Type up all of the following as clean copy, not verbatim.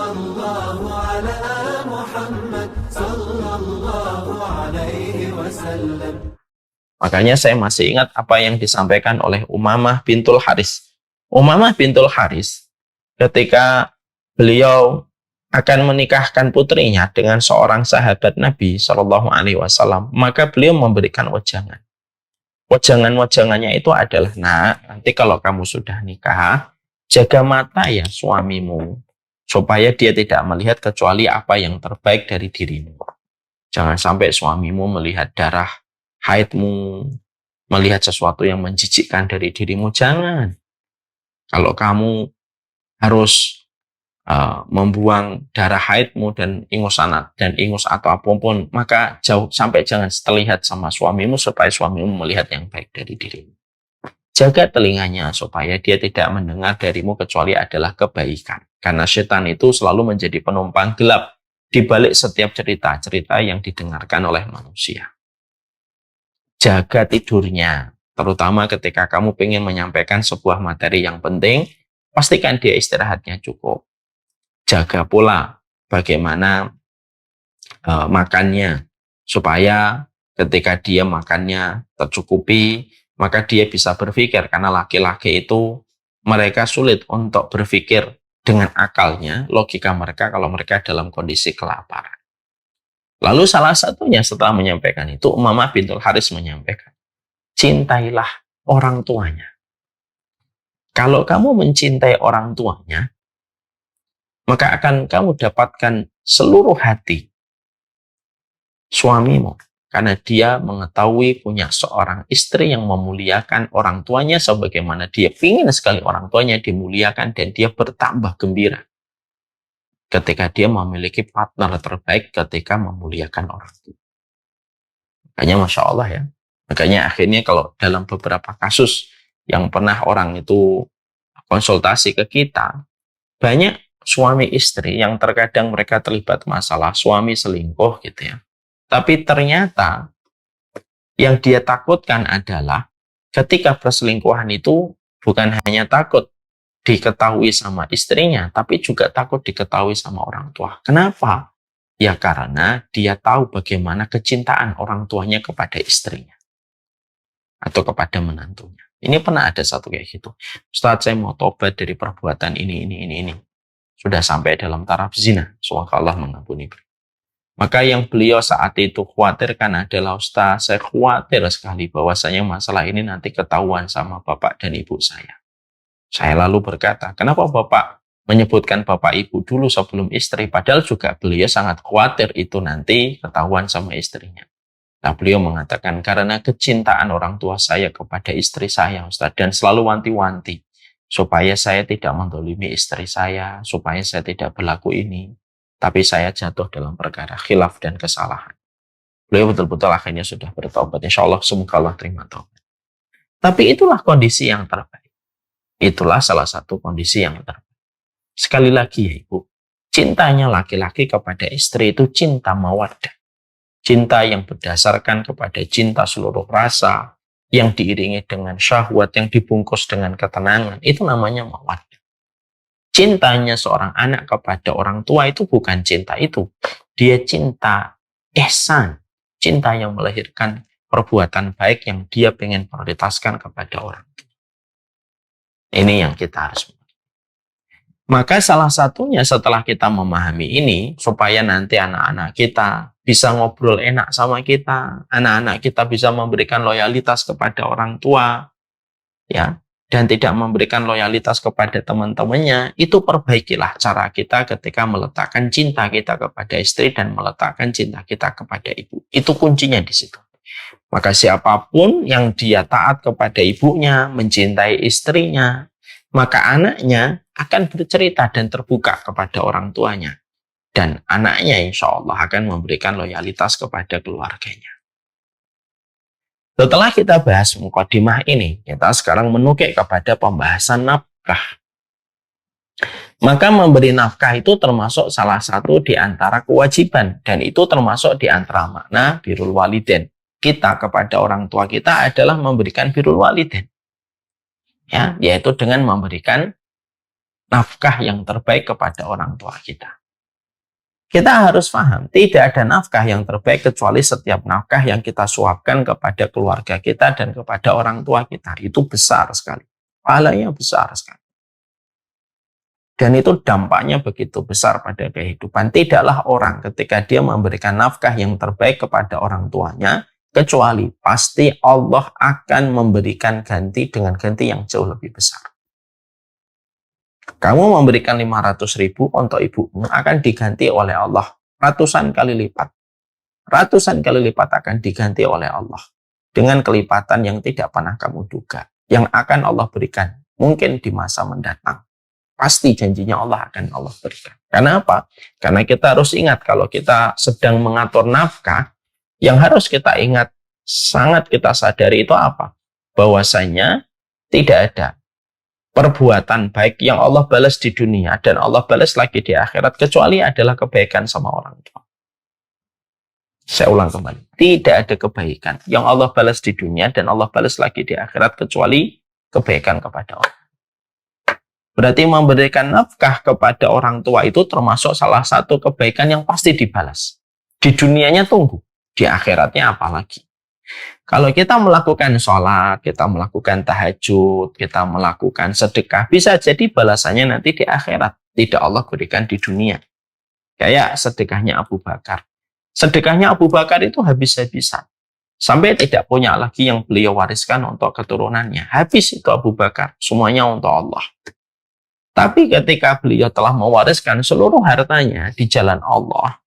Sallallahu ala Muhammad sallallahu alaihi wasallam. Makanya saya masih ingat apa yang disampaikan oleh Umamah bintul Haris. Umamah bintul Haris ketika beliau akan menikahkan putrinya dengan seorang sahabat Nabi Shallallahu Alaihi Wasallam, maka beliau memberikan wejangan. Wejangan-wejangannya itu adalah, nak, nanti kalau kamu sudah nikah, jaga mata ya suamimu, supaya dia tidak melihat kecuali apa yang terbaik dari dirimu. Jangan sampai suamimu melihat darah haidmu, melihat sesuatu yang menjijikkan dari dirimu, jangan. Kalau kamu harus membuang darah haidmu dan ingus atau apapun, maka sampai jangan terlihat sama suamimu supaya suamimu melihat yang baik dari dirimu. Jaga telinganya supaya dia tidak mendengar darimu kecuali adalah kebaikan. Karena setan itu selalu menjadi penumpang gelap di balik setiap cerita-cerita yang didengarkan oleh manusia. Jaga tidurnya, terutama ketika kamu ingin menyampaikan sebuah materi yang penting, pastikan dia istirahatnya cukup. Jaga pula bagaimana makannya, supaya ketika dia makannya tercukupi, maka dia bisa berpikir, karena laki-laki itu mereka sulit untuk berpikir dengan akalnya, logika mereka kalau mereka dalam kondisi kelaparan. Lalu salah satunya setelah menyampaikan itu, Umamah bintul Haris menyampaikan, cintailah orang tuanya. Kalau kamu mencintai orang tuanya, maka akan kamu dapatkan seluruh hati suamimu. Karena dia mengetahui punya seorang istri yang memuliakan orang tuanya sebagaimana dia ingin sekali orang tuanya dimuliakan, dan dia bertambah gembira ketika dia memiliki partner terbaik ketika memuliakan orang tua. Makanya Masya Allah ya. Makanya akhirnya kalau dalam beberapa kasus yang pernah orang itu konsultasi ke kita, banyak suami istri yang terkadang mereka terlibat masalah suami selingkuh gitu ya. Tapi ternyata yang dia takutkan adalah ketika perselingkuhan itu bukan hanya takut diketahui sama istrinya, tapi juga takut diketahui sama orang tua. Kenapa? Ya karena dia tahu bagaimana kecintaan orang tuanya kepada istrinya atau kepada menantunya. Ini pernah ada satu kayak gitu. Ustaz, saya mau tobat dari perbuatan ini. Sudah sampai dalam taraf zina. Semoga Allah mengampuni. Maka yang beliau saat itu khawatirkan adalah, Ustaz, saya khawatir sekali bahwasanya masalah ini nanti ketahuan sama bapak dan ibu saya. Saya lalu berkata, kenapa bapak menyebutkan bapak ibu dulu sebelum istri? Padahal juga beliau sangat khawatir itu nanti ketahuan sama istrinya. Nah, beliau mengatakan, karena kecintaan orang tua saya kepada istri saya, Ustaz, dan selalu wanti-wanti supaya saya tidak mendolimi istri saya, supaya saya tidak berlaku ini, tapi saya jatuh dalam perkara khilaf dan kesalahan. Beliau betul-betul akhirnya sudah bertobat. Insya Allah semoga Allah terima taubat. Tapi itulah kondisi yang terbaik. Itulah salah satu kondisi yang terbaik. Sekali lagi ya Ibu, cintanya laki-laki kepada istri itu cinta mawaddah. Cinta yang berdasarkan kepada cinta seluruh rasa, yang diiringi dengan syahwat, yang dibungkus dengan ketenangan, itu namanya mawaddah. Cintanya seorang anak kepada orang tua itu bukan cinta itu. Dia cinta ihsan, cinta yang melahirkan perbuatan baik yang dia pengen prioritaskan kepada orang tua. Ini yang kita harus. Maka salah satunya setelah kita memahami ini, supaya nanti anak-anak kita bisa ngobrol enak sama kita, anak-anak kita bisa memberikan loyalitas kepada orang tua, ya, dan tidak memberikan loyalitas kepada teman-temannya, itu perbaikilah cara kita ketika meletakkan cinta kita kepada istri dan meletakkan cinta kita kepada ibu. Itu kuncinya di situ. Maka siapapun yang dia taat kepada ibunya, mencintai istrinya, maka anaknya akan bercerita dan terbuka kepada orang tuanya. Dan anaknya insya Allah akan memberikan loyalitas kepada keluarganya. Setelah kita bahas mukadimah ini, kita sekarang menukik kepada pembahasan nafkah. Maka memberi nafkah itu termasuk salah satu di antara kewajiban. Dan itu termasuk di antara makna birrul walidain. Kita kepada orang tua kita adalah memberikan birrul walidain. Ya, yaitu dengan memberikan nafkah yang terbaik kepada orang tua kita. Kita harus paham, tidak ada nafkah yang terbaik kecuali setiap nafkah yang kita suapkan kepada keluarga kita dan kepada orang tua kita. Itu besar sekali. Pahalanya besar sekali. Dan itu dampaknya begitu besar pada kehidupan. Tidaklah orang ketika dia memberikan nafkah yang terbaik kepada orang tuanya, kecuali pasti Allah akan memberikan ganti dengan ganti yang jauh lebih besar. Kamu memberikan 500.000 untuk ibumu akan diganti oleh Allah ratusan kali lipat. Ratusan kali lipat akan diganti oleh Allah dengan kelipatan yang tidak pernah kamu duga, yang akan Allah berikan mungkin di masa mendatang. Pasti janjinya Allah akan Allah berikan. Karena apa? Karena kita harus ingat kalau kita sedang mengatur nafkah, yang harus kita ingat, sangat kita sadari itu apa? Bahwasanya tidak ada perbuatan baik yang Allah balas di dunia dan Allah balas lagi di akhirat kecuali adalah kebaikan sama orang tua. Saya ulang kembali, tidak ada kebaikan yang Allah balas di dunia dan Allah balas lagi di akhirat kecuali kebaikan kepada orang. Berarti memberikan nafkah kepada orang tua itu termasuk salah satu kebaikan yang pasti dibalas. Di dunianya tunggu, di akhiratnya apalagi. Kalau kita melakukan sholat, kita melakukan tahajud, kita melakukan sedekah, bisa jadi balasannya nanti di akhirat. Tidak Allah berikan di dunia. Kayak sedekahnya Abu Bakar. Sedekahnya Abu Bakar itu habis-habisan. Sampai tidak punya lagi yang beliau wariskan untuk keturunannya. Habis itu Abu Bakar, semuanya untuk Allah. Tapi ketika beliau telah mewariskan seluruh hartanya di jalan Allah,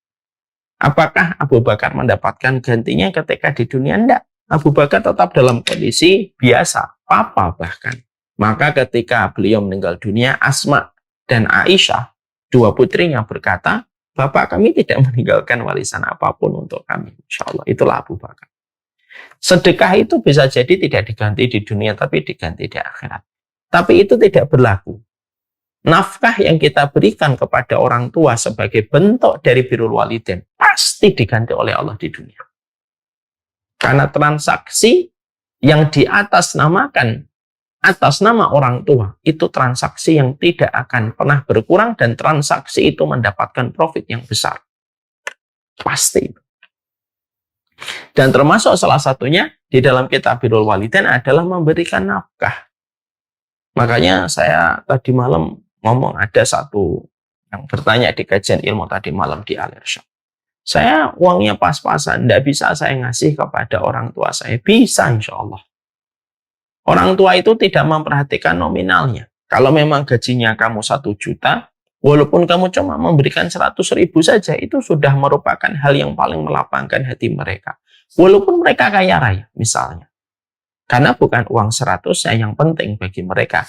apakah Abu Bakar mendapatkan gantinya ketika di dunia? Tidak. Abu Bakar tetap dalam kondisi biasa, papa bahkan. Maka ketika beliau meninggal dunia, Asma dan Aisyah, dua putrinya berkata, Bapak kami tidak meninggalkan warisan apapun untuk kami. Insya Allah, itulah Abu Bakar. Sedekah itu bisa jadi tidak diganti di dunia, tapi diganti di akhirat. Tapi itu tidak berlaku. Nafkah yang kita berikan kepada orang tua sebagai bentuk dari birrul walidain pasti diganti oleh Allah di dunia. Karena transaksi yang di atas nama orang tua itu transaksi yang tidak akan pernah berkurang dan transaksi itu mendapatkan profit yang besar. Pasti. Dan termasuk salah satunya di dalam kitab birrul walidain adalah memberikan nafkah. Makanya saya tadi malam ngomong, ada satu yang bertanya di kajian ilmu tadi malam di Al-Irsyad. Saya uangnya pas-pasan, tidak bisa saya ngasih kepada orang tua saya. Bisa insya Allah. Orang tua itu tidak memperhatikan nominalnya. Kalau memang gajinya kamu 1 juta, walaupun kamu cuma memberikan 100.000 saja, itu sudah merupakan hal yang paling melapangkan hati mereka. Walaupun mereka kaya raya misalnya. Karena bukan uang 100 yang penting bagi mereka.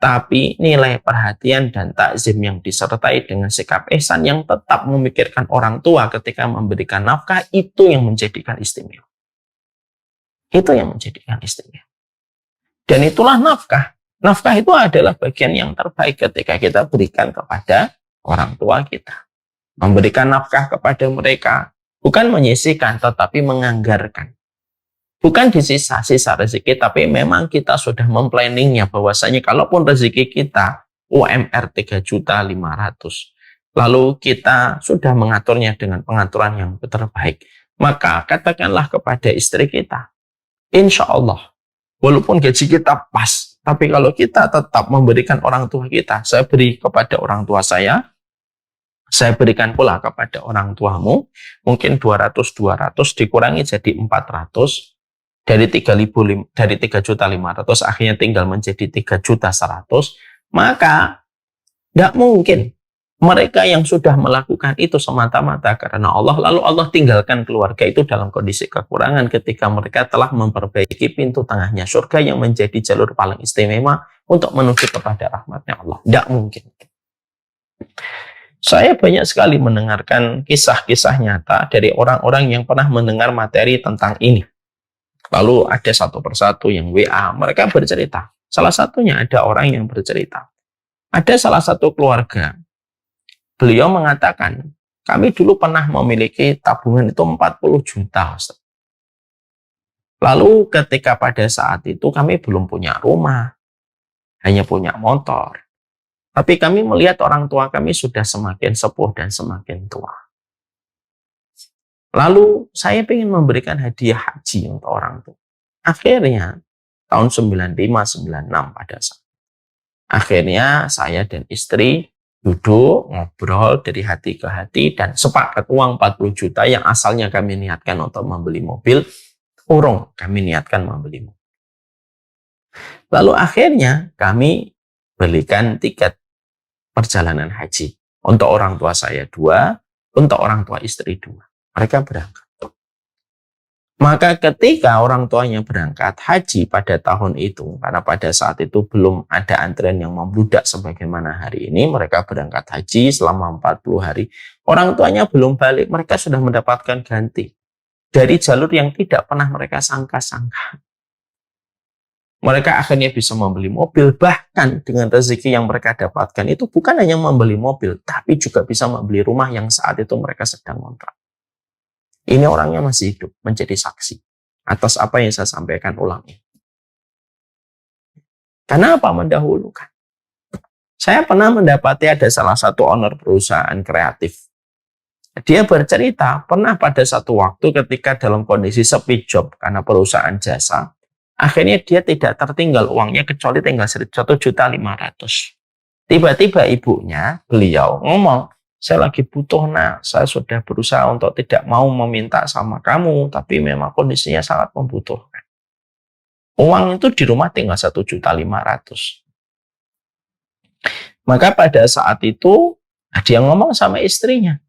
Tapi nilai perhatian dan takzim yang disertai dengan sikap ihsan yang tetap memikirkan orang tua ketika memberikan nafkah, itu yang menjadikan istimewa. Itu yang menjadikan istimewa. Dan itulah nafkah. Nafkah itu adalah bagian yang terbaik ketika kita berikan kepada orang tua kita. Memberikan nafkah kepada mereka, bukan menyisihkan, tetapi menganggarkan. Bukan di sisa-sisa rezeki, tapi memang kita sudah memplanningnya bahwasanya kalaupun rezeki kita UMR 3.500.000, lalu kita sudah mengaturnya dengan pengaturan yang terbaik, maka katakanlah kepada istri kita, insya Allah, walaupun gaji kita pas, tapi kalau kita tetap memberikan orang tua kita, saya beri kepada orang tua saya berikan pula kepada orang tuamu, mungkin 200 dikurangi jadi 400, dari 3.500 akhirnya tinggal menjadi 3.100.000, maka tidak mungkin mereka yang sudah melakukan itu semata-mata karena Allah, lalu Allah tinggalkan keluarga itu dalam kondisi kekurangan ketika mereka telah memperbaiki pintu tengahnya surga yang menjadi jalur paling istimewa untuk menuju kepada rahmatnya Allah. Tidak mungkin. Saya banyak sekali mendengarkan kisah-kisah nyata dari orang-orang yang pernah mendengar materi tentang ini. Lalu ada satu persatu yang WA, mereka bercerita. Salah satunya ada orang yang bercerita. Ada salah satu keluarga, beliau mengatakan, kami dulu pernah memiliki tabungan itu 40 juta. Ustaz. Lalu ketika pada saat itu kami belum punya rumah, hanya punya motor. Tapi kami melihat orang tua kami sudah semakin sepuh dan semakin tua. Lalu saya ingin memberikan hadiah haji untuk orang tua. Akhirnya tahun 95-96 pada saat. Akhirnya saya dan istri duduk, ngobrol dari hati ke hati dan sepakat uang 40 juta yang asalnya kami niatkan untuk membeli mobil, urung kami niatkan membeli mobil. Lalu akhirnya kami belikan tiket perjalanan haji. Untuk orang tua saya 2, untuk orang tua istri 2. Mereka berangkat. Maka ketika orang tuanya berangkat haji pada tahun itu, karena pada saat itu belum ada antrean yang membludak sebagaimana hari ini, mereka berangkat haji selama 40 hari. Orang tuanya belum balik, mereka sudah mendapatkan ganti dari jalur yang tidak pernah mereka sangka-sangka. Mereka akhirnya bisa membeli mobil, bahkan dengan rezeki yang mereka dapatkan itu bukan hanya membeli mobil, tapi juga bisa membeli rumah yang saat itu mereka sedang kontrak. Ini orangnya masih hidup, menjadi saksi atas apa yang saya sampaikan ulang ini. Kenapa mendahulukan? Saya pernah mendapati ada salah satu owner perusahaan kreatif. Dia bercerita, pernah pada satu waktu ketika dalam kondisi sepi job karena perusahaan jasa, akhirnya dia tidak tertinggal uangnya kecuali tinggal 1.500.000. Tiba-tiba ibunya, beliau ngomong, saya lagi butuh nak, saya sudah berusaha untuk tidak mau meminta sama kamu, tapi memang kondisinya sangat membutuhkan. Uang itu di rumah tinggal 1.500.000. Maka pada saat itu, dia ngomong sama istrinya.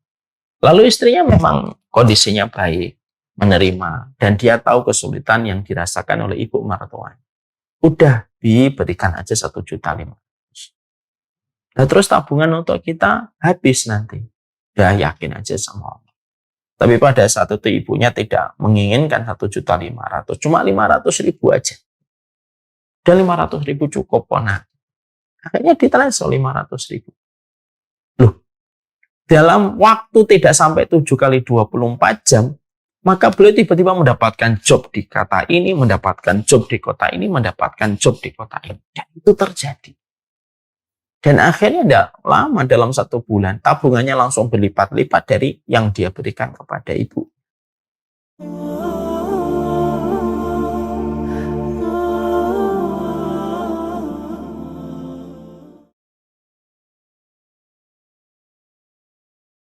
Lalu istrinya memang kondisinya baik, menerima, dan dia tahu kesulitan yang dirasakan oleh ibu mertuanya. Udah, diberikan aja 1.500.000. Nah, terus tabungan untuk kita habis nanti. Ya yakin aja sama Allah. Tapi pada saat itu ibunya tidak menginginkan 1.500.000, cuma 500.000 aja. Dan 500.000 cukup kok. Nah, akhirnya ditransfer 500.000. Loh, dalam waktu tidak sampai 7 kali 24 jam, maka beliau tiba-tiba mendapatkan job di kota ini, mendapatkan job di kota ini, mendapatkan job di kota ini. Dan itu terjadi. Dan akhirnya tidak lama, dalam 1 bulan, tabungannya langsung berlipat-lipat dari yang dia berikan kepada ibu.